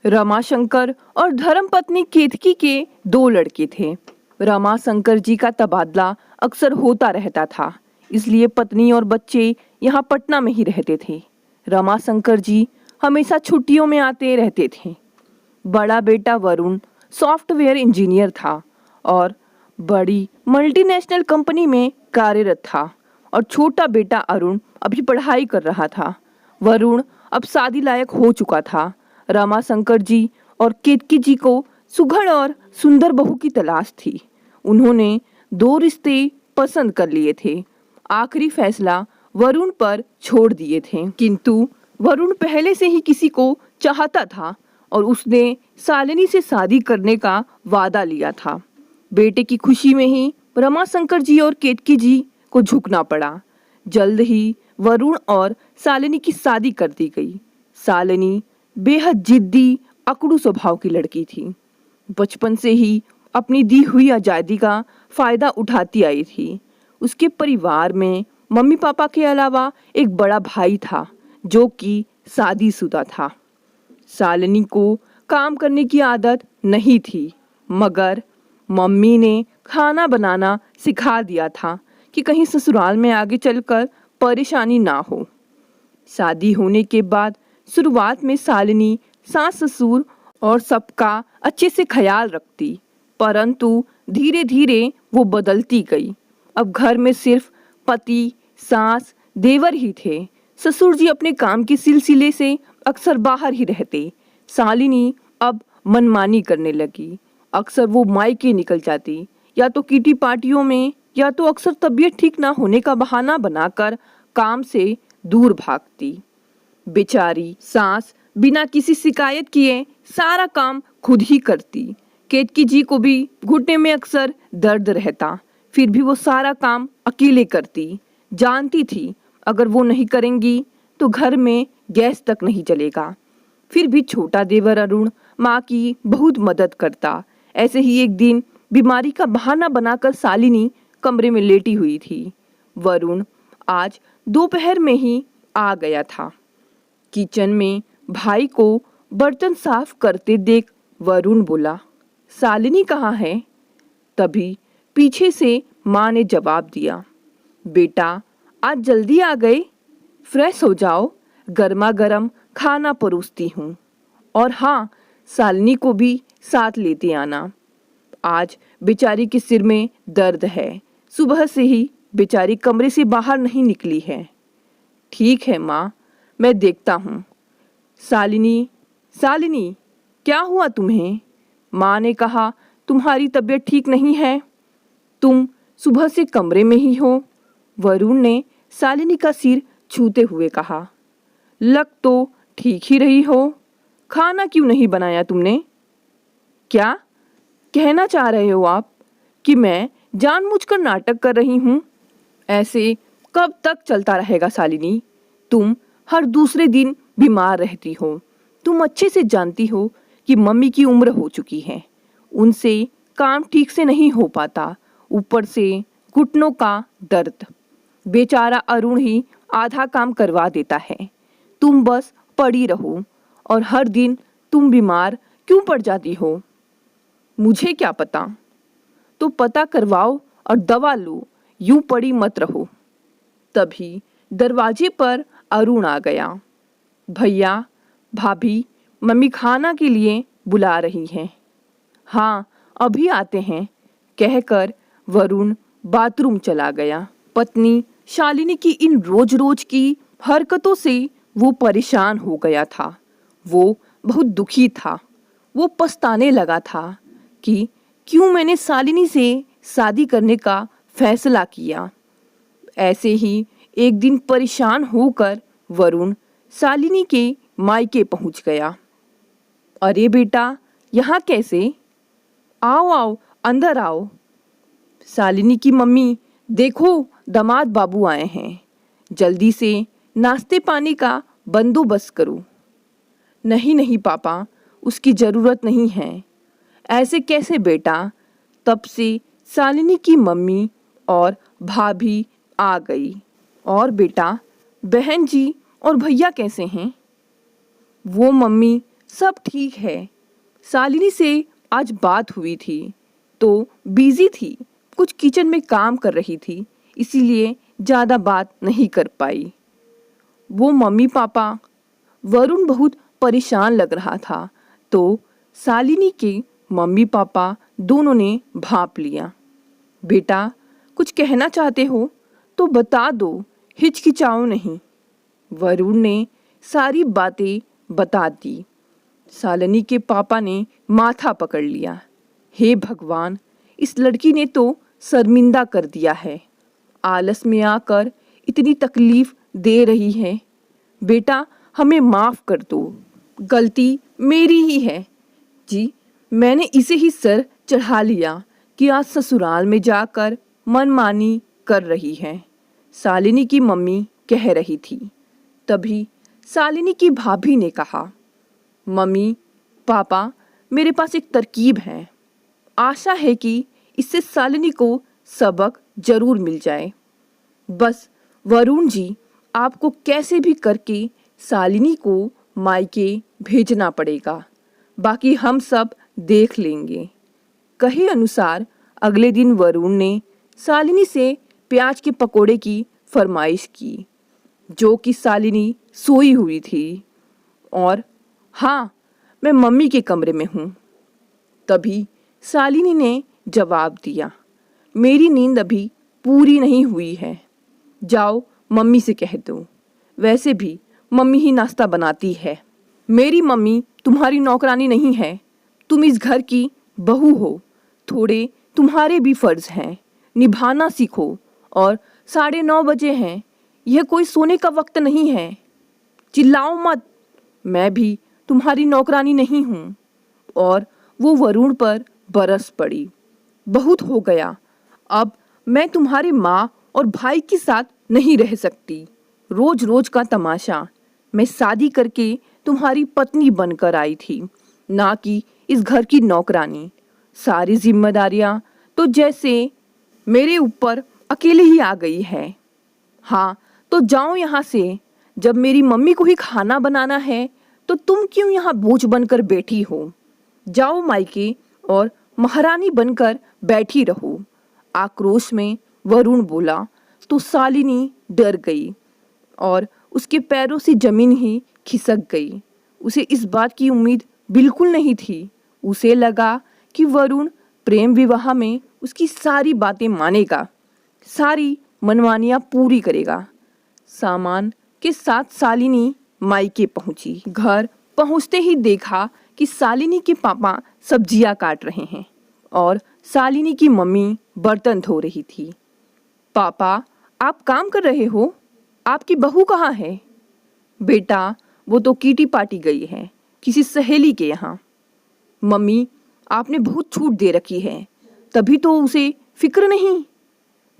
रमाशंकर और धर्मपत्नी केतकी के दो लड़के थे। रमाशंकर जी का तबादला अक्सर होता रहता था, इसलिए पत्नी और बच्चे यहाँ पटना में ही रहते थे। रमाशंकर जी हमेशा छुट्टियों में आते रहते थे। बड़ा बेटा वरुण सॉफ्टवेयर इंजीनियर था और बड़ी मल्टीनेशनल कंपनी में कार्यरत था और छोटा बेटा अरुण अभी पढ़ाई कर रहा था। वरुण अब शादी लायक हो चुका था। रमाशंकर जी और केतकी जी को सुघड़ और सुंदर बहू की तलाश थी। उन्होंने दो रिश्ते पसंद कर लिए थे। आखिरी फैसला वरुण पर छोड़ दिए थे, किंतु वरुण पहले से ही किसी को चाहता था और उसने शालिनी से शादी करने का वादा लिया था। बेटे की खुशी में ही रमाशंकर जी और केतकी जी को झुकना पड़ा। जल्द ही वरुण और शालिनी की शादी कर दी गई। शालिनी बेहद जिद्दी अकड़ू स्वभाव की लड़की थी। बचपन से ही अपनी दी हुई आज़ादी का फायदा उठाती आई थी। उसके परिवार में मम्मी पापा के अलावा एक बड़ा भाई था जो कि शादीशुदा था। शालिनी को काम करने की आदत नहीं थी, मगर मम्मी ने खाना बनाना सिखा दिया था कि कहीं ससुराल में आगे चलकर परेशानी ना हो। शादी होने के बाद शुरुआत में शालिनी सास ससुर और सबका अच्छे से ख्याल रखती, परंतु धीरे धीरे वो बदलती गई। अब घर में सिर्फ पति, सास, देवर ही थे। ससुर जी अपने काम के सिलसिले से अक्सर बाहर ही रहते। शालिनी अब मनमानी करने लगी। अक्सर वो मायके निकल जाती, या तो किटी पार्टियों में, या तो अक्सर तबीयत ठीक ना होने का बहाना बनाकर काम से दूर भागती। बेचारी सास बिना किसी शिकायत किए सारा काम खुद ही करती। केतकी जी को भी घुटने में अक्सर दर्द रहता, फिर भी वो सारा काम अकेले करती। जानती थी अगर वो नहीं करेंगी तो घर में गैस तक नहीं जलेगा। फिर भी छोटा देवर अरुण माँ की बहुत मदद करता। ऐसे ही एक दिन बीमारी का बहाना बनाकर शालिनी कमरे में लेटी हुई थी। वरुण आज दोपहर में ही आ गया था। किचन में भाई को बर्तन साफ करते देख वरुण बोला, शालिनी कहाँ है? तभी पीछे से माँ ने जवाब दिया, बेटा आज जल्दी आ गए, फ्रेश हो जाओ, गर्मा गर्म खाना परोसती हूँ। और हाँ, शालिनी को भी साथ लेते आना। आज बेचारी के सिर में दर्द है, सुबह से ही बेचारी कमरे से बाहर नहीं निकली है। ठीक है माँ, मैं देखता हूँ। शालिनी, शालिनी, क्या हुआ तुम्हें? माँ ने कहा, तुम्हारी तबीयत ठीक नहीं है, तुम सुबह से कमरे में ही हो। वरुण ने शालिनी का सिर छूते हुए कहा, लग तो ठीक ही रही हो, खाना क्यों नहीं बनाया तुमने? क्या कहना चाह रहे हो आप कि मैं जानबूझकर नाटक कर रही हूँ? ऐसे कब तक चलता रहेगा शालिनी? तुम हर दूसरे दिन बीमार रहती हो। तुम अच्छे से जानती हो कि मम्मी की उम्र हो चुकी है, उनसे काम ठीक से नहीं हो पाता, ऊपर से घुटनों का दर्द। बेचारा अरुण ही आधा काम करवा देता है। तुम बस पड़ी रहो और हर दिन तुम बीमार क्यों पड़ जाती हो? मुझे क्या पता? तो पता करवाओ और दवा लो, यूं पड़ी मत रहो। तभी दरवाजे पर अरुण आ गया। भैया, भाभी, मम्मी खाना के लिए बुला रही हैं। हाँ, अभी आते हैं, कहकर वरुण बाथरूम चला गया। पत्नी शालिनी की इन रोज रोज की हरकतों से वो परेशान हो गया था। वो बहुत दुखी था। वो पछताने लगा था कि क्यों मैंने शालिनी से शादी करने का फैसला किया। ऐसे ही एक दिन परेशान होकर वरुण शालिनी के मायके पहुंच गया। अरे बेटा, यहाँ कैसे? आओ आओ, अंदर आओ। शालिनी की मम्मी, देखो दामाद बाबू आए हैं, जल्दी से नाश्ते पानी का बंदोबस्त करो। नहीं नहीं पापा, उसकी ज़रूरत नहीं है। ऐसे कैसे बेटा? तब से शालिनी की मम्मी और भाभी आ गई। और बेटा, बहन जी और भैया कैसे हैं? वो मम्मी सब ठीक है। शालिनी से आज बात हुई थी तो बिजी थी, कुछ किचन में काम कर रही थी, इसीलिए ज़्यादा बात नहीं कर पाई। वो मम्मी पापा, वरुण बहुत परेशान लग रहा था तो शालिनी के मम्मी पापा दोनों ने भांप लिया। बेटा, कुछ कहना चाहते हो तो बता दो, हिचकिचाओ नहीं। वरुण ने सारी बातें बता दी। शालिनी के पापा ने माथा पकड़ लिया। हे भगवान, इस लड़की ने तो शर्मिंदा कर दिया है, आलस में आकर इतनी तकलीफ दे रही है। बेटा, हमें माफ़ कर दो, गलती मेरी ही है जी। मैंने इसे ही सर चढ़ा लिया कि आज ससुराल में जाकर मनमानी कर रही है, शालिनी की मम्मी कह रही थी। तभी शालिनी की भाभी ने कहा, मम्मी पापा, मेरे पास एक तरकीब है, आशा है कि इससे शालिनी को सबक जरूर मिल जाए। बस वरुण जी, आपको कैसे भी करके शालिनी को मायके भेजना पड़ेगा, बाकी हम सब देख लेंगे। कहे अनुसार अगले दिन वरुण ने शालिनी से प्याज के पकोड़े की फरमाइश की, जो कि शालिनी सोई हुई थी और हाँ, मैं मम्मी के कमरे में हूँ। तभी शालिनी ने जवाब दिया, मेरी नींद अभी पूरी नहीं हुई है, जाओ मम्मी से कह दो, वैसे भी मम्मी ही नाश्ता बनाती है। मेरी मम्मी तुम्हारी नौकरानी नहीं है, तुम इस घर की बहू हो, थोड़े तुम्हारे भी फर्ज हैं, निभाना सीखो। और 9:30 बजे हैं, यह कोई सोने का वक्त नहीं है, चिल्लाओ मत, मैं भी तुम्हारी नौकरानी नहीं हूँ। और वो वरुण पर बरस पड़ी। बहुत हो गया, अब मैं तुम्हारे माँ और भाई के साथ नहीं रह सकती, रोज रोज का तमाशा। मैं शादी करके तुम्हारी पत्नी बनकर आई थी, ना कि इस घर की नौकरानी। सारी जिम्मेदारियां तो जैसे मेरे ऊपर अकेले ही आ गई है। हाँ, तो जाओ यहाँ से, जब मेरी मम्मी को ही खाना बनाना है तो तुम क्यों यहाँ बोझ बनकर बैठी हो? जाओ मायके और महारानी बनकर बैठी रहो। आक्रोश में वरुण बोला तो शालिनी डर गई और उसके पैरों से जमीन ही खिसक गई। उसे इस बात की उम्मीद बिल्कुल नहीं थी। उसे लगा कि वरुण प्रेम विवाह में उसकी सारी बातें मानेगा, सारी मनमानियां पूरी करेगा। सामान के साथ शालिनी मायके पहुंची। घर पहुंचते ही देखा कि शालिनी के पापा सब्जियां काट रहे हैं और शालिनी की मम्मी बर्तन धो रही थी। पापा, आप काम कर रहे हो? आपकी बहू कहाँ है? बेटा, वो तो कीटी पार्टी गई है किसी सहेली के यहाँ। मम्मी, आपने बहुत छूट दे रखी है, तभी तो उसे फिक्र नहीं।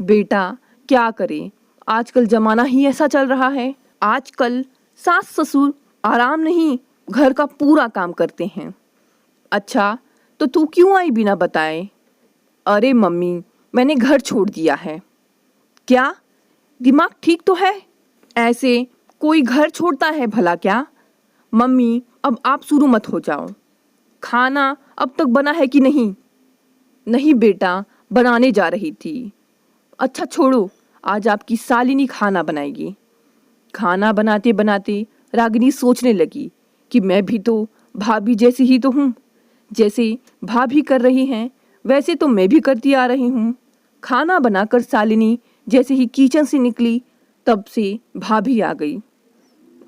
बेटा, क्या करें, आजकल जमाना ही ऐसा चल रहा है। आजकल सास ससुर आराम नहीं, घर का पूरा काम करते हैं। अच्छा, तो तू क्यों आई बिना बताए? अरे मम्मी, मैंने घर छोड़ दिया है। क्या? दिमाग ठीक तो है? ऐसे कोई घर छोड़ता है भला क्या? मम्मी, अब आप शुरू मत हो जाओ। खाना अब तक बना है कि नहीं? नहीं बेटा, बनाने जा रही थी। अच्छा छोड़ो, आज आपकी शालिनी खाना बनाएगी। खाना बनाते बनाते रागिनी सोचने लगी कि मैं भी तो भाभी जैसी ही तो हूँ। जैसे भाभी कर रही हैं वैसे तो मैं भी करती आ रही हूँ। खाना बनाकर शालिनी जैसे ही किचन से निकली तब से भाभी आ गई।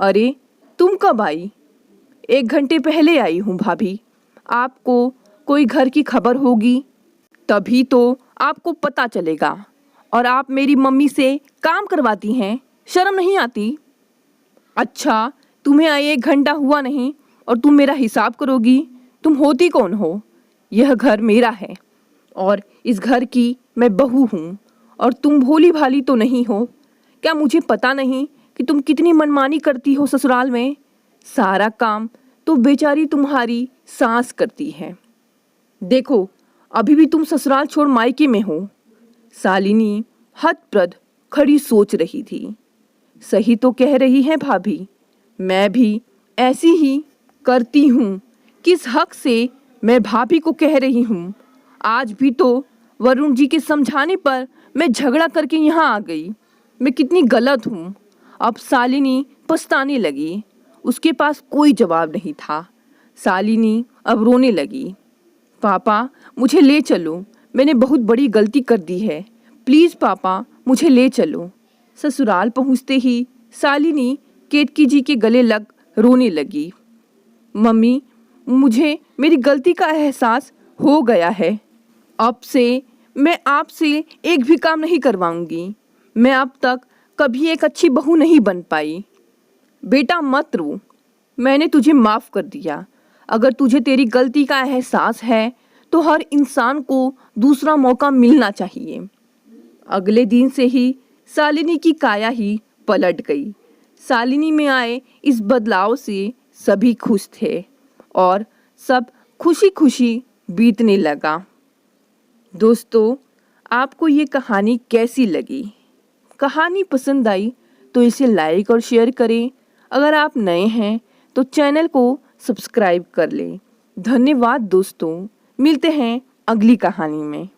अरे, तुम कब आई? 1 घंटे पहले आई हूँ भाभी। आपको कोई घर की खबर होगी तभी तो आपको पता चलेगा, और आप मेरी मम्मी से काम करवाती हैं, शर्म नहीं आती? अच्छा, तुम्हें आए 1 घंटा हुआ नहीं और तुम मेरा हिसाब करोगी? तुम होती कौन हो? यह घर मेरा है और इस घर की मैं बहू हूँ, और तुम भोली भाली तो नहीं हो। क्या मुझे पता नहीं कि तुम कितनी मनमानी करती हो ससुराल में? सारा काम तो बेचारी तुम्हारी सास करती है। देखो, अभी भी तुम ससुराल छोड़ मायके में हो। शालिनी हतप्रद खड़ी सोच रही थी। सही तो कह रही है भाभी, मैं भी ऐसी ही करती हूँ, किस हक से मैं भाभी को कह रही हूँ। आज भी तो वरुण जी के समझाने पर मैं झगड़ा करके यहाँ आ गई। मैं कितनी गलत हूँ। अब शालिनी पछताने लगी। उसके पास कोई जवाब नहीं था। शालिनी अब रोने लगी। पापा, मुझे ले चलो, मैंने बहुत बड़ी गलती कर दी है। प्लीज़ पापा, मुझे ले चलो। ससुराल पहुँचते ही शालिनी केतकी जी के गले लग रोने लगी। मम्मी, मुझे मेरी गलती का एहसास हो गया है। अब से मैं आपसे एक भी काम नहीं करवाऊंगी। मैं अब तक कभी एक अच्छी बहू नहीं बन पाई। बेटा मत रो, मैंने तुझे माफ़ कर दिया। अगर तुझे तेरी गलती का एहसास है तो हर इंसान को दूसरा मौका मिलना चाहिए। अगले दिन से ही शालिनी की काया ही पलट गई। शालिनी में आए इस बदलाव से सभी खुश थे और सब खुशी खुशी बीतने लगा। दोस्तों, आपको ये कहानी कैसी लगी? कहानी पसंद आई तो इसे लाइक और शेयर करें। अगर आप नए हैं तो चैनल को सब्सक्राइब कर लें। धन्यवाद दोस्तों, मिलते हैं अगली कहानी में।